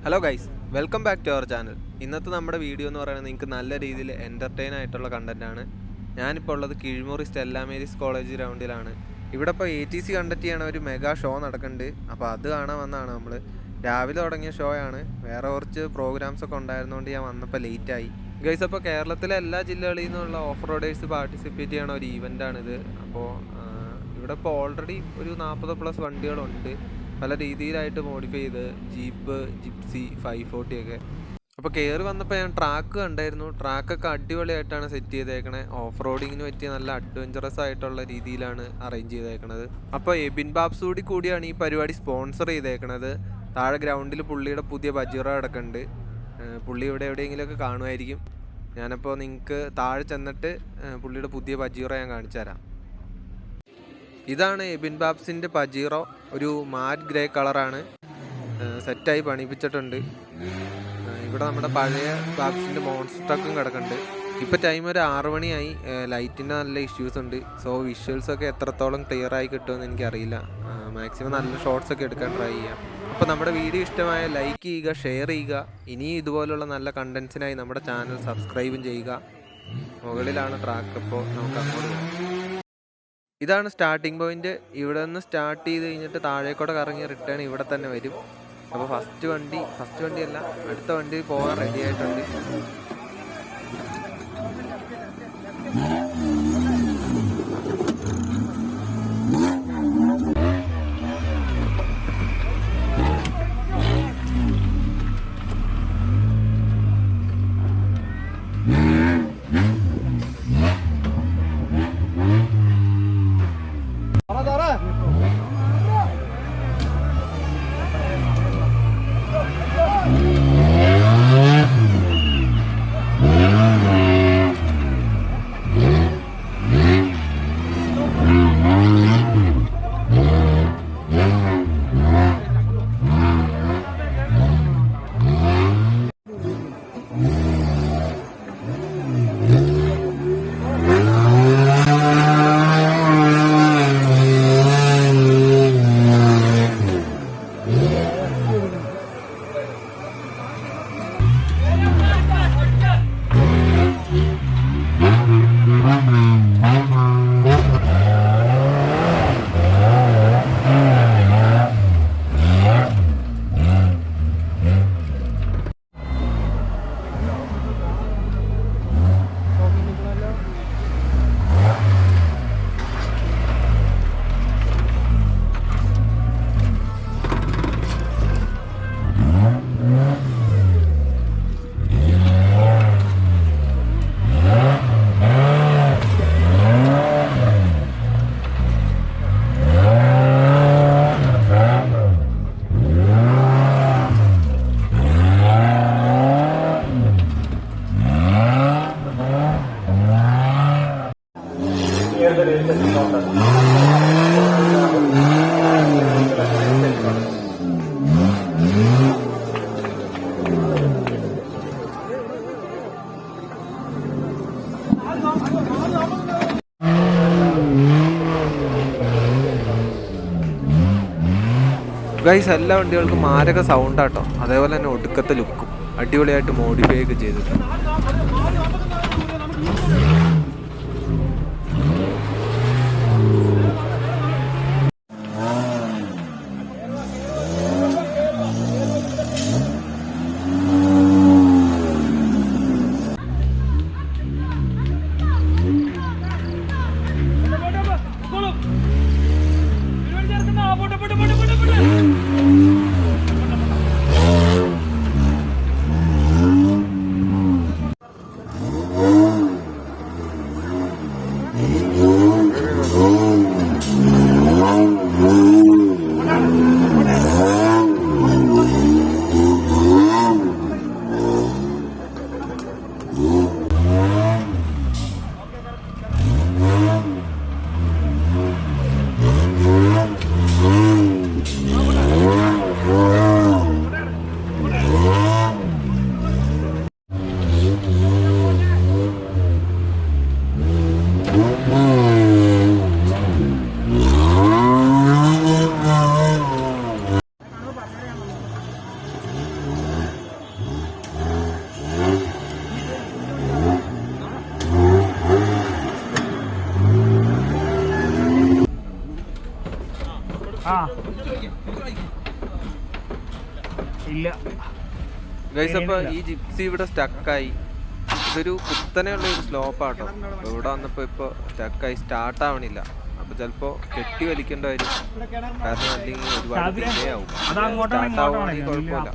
Hello guys, welcome back to our channel. ഇന്നത്തെ നമ്മുടെ video എന്ന് പറയുന്നത് നിങ്ങൾക്ക് നല്ല രീതിയിൽ എൻ്റർടൈൻ ആയിട്ടുള്ള കണ്ടൻറ്റാണ്. ഞാനിപ്പോൾ ഉള്ളത് കിഴിമുറി സ്റ്റെല്ല മേരീസ് കോളേജ് ഗ്രൗണ്ടിലാണ്. ഇവിടെ ഇപ്പോൾ ATC കണ്ടക്ട് ചെയ്യണ ഒരു മെഗാ ഷോ നടക്കുന്നുണ്ട്. അപ്പോൾ അത് കാണാൻ വന്നതാണ് നമ്മൾ. രാവിലെ തുടങ്ങിയ ഷോ ആണ്. വേറെ കുറച്ച് പ്രോഗ്രാംസൊക്കെ ഉണ്ടായിരുന്നതുകൊണ്ട് ഞാൻ വന്നപ്പോൾ ലേറ്റായി. ഗൈസ്, അപ്പോൾ കേരളത്തിലെ എല്ലാ ജില്ലകളിൽ നിന്നുള്ള ഓഫ് റോഡേഴ്സ് പാർട്ടിസിപ്പേറ്റ് ചെയ്യണ ഒരു ഈവൻ്റാണിത്. അപ്പോൾ ഇവിടെ ഇപ്പോൾ ഓൾറെഡി ഒരു 40+ വണ്ടികളുണ്ട്, പല രീതിയിലായിട്ട് മോഡിഫൈ ചെയ്ത്. ജീപ്പ്, ജിപ്സി, 540 ഒക്കെ. അപ്പോൾ കയറി വന്നപ്പോൾ ഞാൻ ട്രാക്ക് കണ്ടായിരുന്നു. ട്രാക്കൊക്കെ അടിപൊളിയായിട്ടാണ് സെറ്റ് ചെയ്തേക്കണേ. ഓഫ് റോഡിങ്ങിന് പറ്റിയ നല്ല അഡ്വഞ്ചറസ് ആയിട്ടുള്ള രീതിയിലാണ് അറേഞ്ച് ചെയ്തേക്കണത്. അപ്പോൾ abinbabs കൂടിയാണ് ഈ പരിപാടി സ്പോൺസർ ചെയ്തേക്കണത്. താഴെ ഗ്രൗണ്ടിൽ പുള്ളിയുടെ പുതിയ പജീറോ കിടക്കുന്നുണ്ട്. പുള്ളി ഇവിടെ എവിടെയെങ്കിലുമൊക്കെ കാണുമായിരിക്കും. ഞാനപ്പോൾ നിങ്ങൾക്ക് താഴെ ചെന്നിട്ട് പുള്ളിയുടെ പുതിയ പജീറോ ഞാൻ കാണിച്ചു തരാം. ഇതാണ് abinbabsൻ്റെ പജീറോ. ഒരു മാറ്റ് ഗ്രേ കളറാണ്. സെറ്റായി പണിപ്പിച്ചിട്ടുണ്ട്. ഇവിടെ നമ്മുടെ പഴയ ബാബ്സിൻ്റെ മോൺസ്റ്റർ ട്രക്കും കിടക്കുന്നുണ്ട്. ഇപ്പോൾ ടൈം ഒരു 6 മണിയായി. ലൈറ്റിൻ്റെ നല്ല ഇഷ്യൂസ് ഉണ്ട്. സോ വിഷ്വൽസൊക്കെ എത്രത്തോളം ക്ലിയർ ആയി കിട്ടുമെന്ന് എനിക്കറിയില്ല. മാക്സിമം നല്ല ഷോർട്സൊക്കെ എടുക്കാൻ ട്രൈ ചെയ്യാം. അപ്പോൾ നമ്മുടെ വീഡിയോ ഇഷ്ടമായ ലൈക്ക് ചെയ്യുക, ഷെയർ ചെയ്യുക. ഇനിയും ഇതുപോലുള്ള നല്ല കണ്ടൻസിനായി നമ്മുടെ ചാനൽ സബ്സ്ക്രൈബും ചെയ്യുക. മുകളിലാണ് ട്രാക്ക്. അപ്പോൾ നമുക്ക് അങ്ങോട്ട് പോകാം. ഇതാണ് സ്റ്റാർട്ടിംഗ് പോയിന്റ്. ഇവിടെ നിന്ന് സ്റ്റാർട്ട് ചെയ്ത് കഴിഞ്ഞിട്ട് താഴേക്കൂടെ കറങ്ങി റിട്ടേൺ ഇവിടെ തന്നെ വരും. അപ്പോൾ ഫസ്റ്റ് വണ്ടിയല്ല, അടുത്ത വണ്ടി പോകാൻ റെഡി ആയിട്ടുണ്ട്. ഗൈസ്, എല്ലാ വണ്ടികൾക്കും മാരക സൗണ്ടാട്ടോ. അതേപോലെ തന്നെ ഒടുക്കത്തെ ലുക്കും അടിപൊളിയായിട്ട് മോഡിഫൈ ഒക്കെ ചെയ്തിട്ടുണ്ട്. ഗൈസ്, അപ്പോൾ ഈ ജിപ്സി ഇവിടെ സ്റ്റക്കായി. ഇതൊരു കുത്തനെയുള്ളൊരു സ്ലോപ്പാട്ടോ. ഇവിടെ വന്നപ്പോൾ ഇപ്പോൾ സ്റ്റക്കായി, സ്റ്റാർട്ടാവണില്ല. അപ്പോൾ ചിലപ്പോൾ കെട്ടി വലിക്കേണ്ട വരും. കാരണം അല്ലെങ്കിൽ ഒരുപാട് ഡിലേ ആവും. സ്റ്റാർട്ടാവുകയാണെങ്കിൽ കുഴപ്പമില്ല.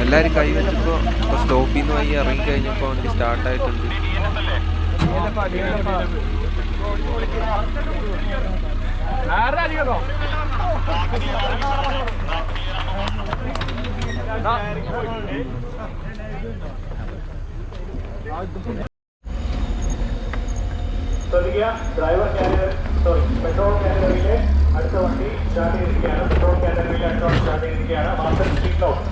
എല്ലാരും കൈ വെച്ചപ്പോ സ്റ്റോപ്പിൽ നിന്ന് വൈകി ഇറങ്ങി കഴിഞ്ഞപ്പോ വണ്ടി സ്റ്റാർട്ടായിട്ടുണ്ട്. ഡ്രൈവർ കാരിയർ പെട്രോൾ കാറ്റഗറിയിലെ അടുത്ത വണ്ടി സ്റ്റാർട്ട് ചെയ്തിരിക്കുകയാണ്. പെട്രോൾ കാറ്റഗറിയിലെ അടുത്ത വണ്ടി സ്റ്റാർട്ട് ചെയ്തിരിക്കുകയാണ്. Master speak out.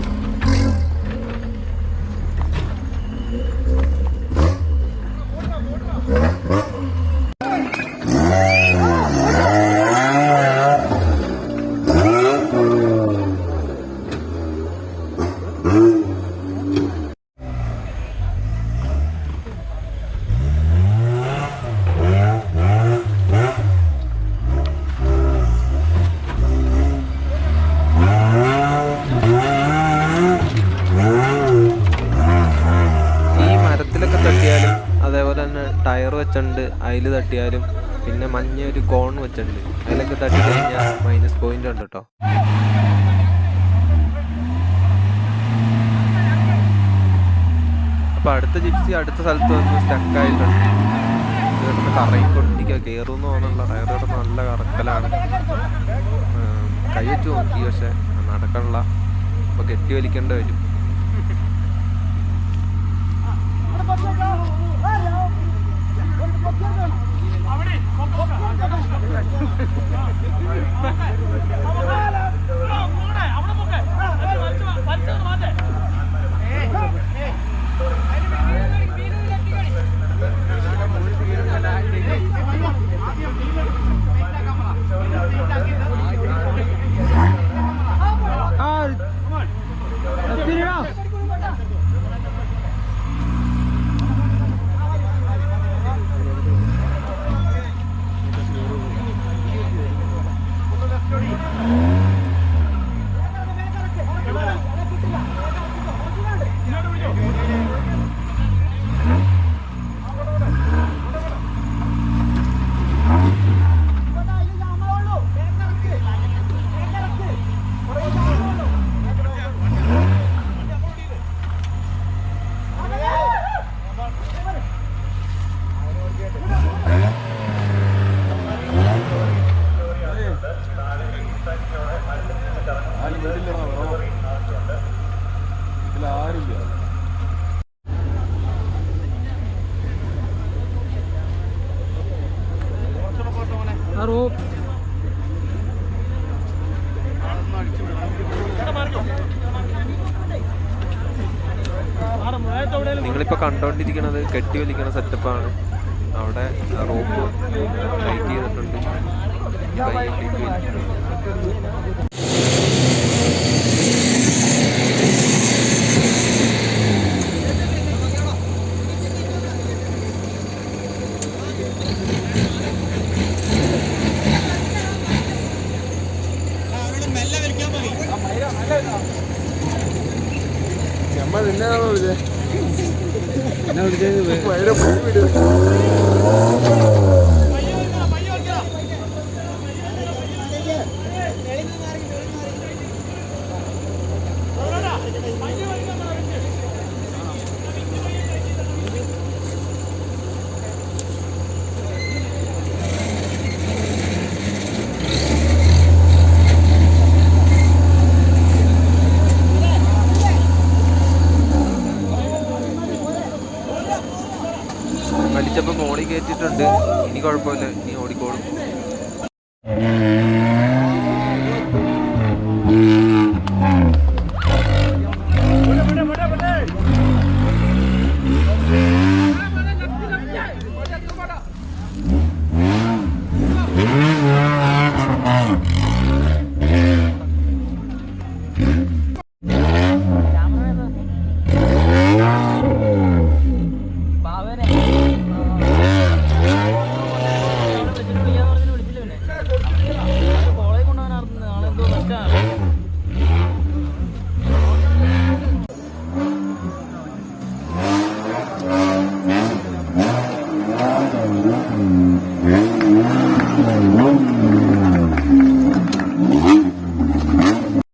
ടയർ വെച്ചിട്ടുണ്ട്, അതിൽ തട്ടിയാലും പിന്നെ മഞ്ഞ ഒരു കോൺ വെച്ചിട്ടുണ്ട്, അതിലൊക്കെ തട്ടി കഴിഞ്ഞാൽ മൈനസ് പോയിന്റ് ഉണ്ട് കേട്ടോ. അപ്പോൾ അടുത്ത ജിപ്സി അടുത്ത സ്ഥലത്ത് വന്ന് സ്റ്റക്കായിട്ടുണ്ട്. ഇത് കിടന്ന് കറങ്ങിക്കൊണ്ടിരിക്കുക, കയറുമെന്ന് തോന്നുന്നുള്ള. ടയർ കിടന്ന് നല്ല കറക്കലാണ്. കൈ വെച്ച് നോക്കി, പക്ഷെ നടക്കണില്ല. അപ്പോൾ കെട്ടി വലിക്കേണ്ടി വരും. നിങ്ങളിപ്പോൾ കണ്ടുകൊണ്ടിരിക്കുന്നത് കെട്ടി വലിക്കുന്ന സെറ്റപ്പാണ്. അവിടെ റോപ്പ് ടൈറ്റ് ചെയ്തിട്ടുണ്ട്. കെട്ടി വലിക്കുന്നുണ്ട്. വലിച്ചപ്പോൾ മോളിൽ കയറ്റിയിട്ടുണ്ട്. ഇനി കുഴപ്പമില്ല,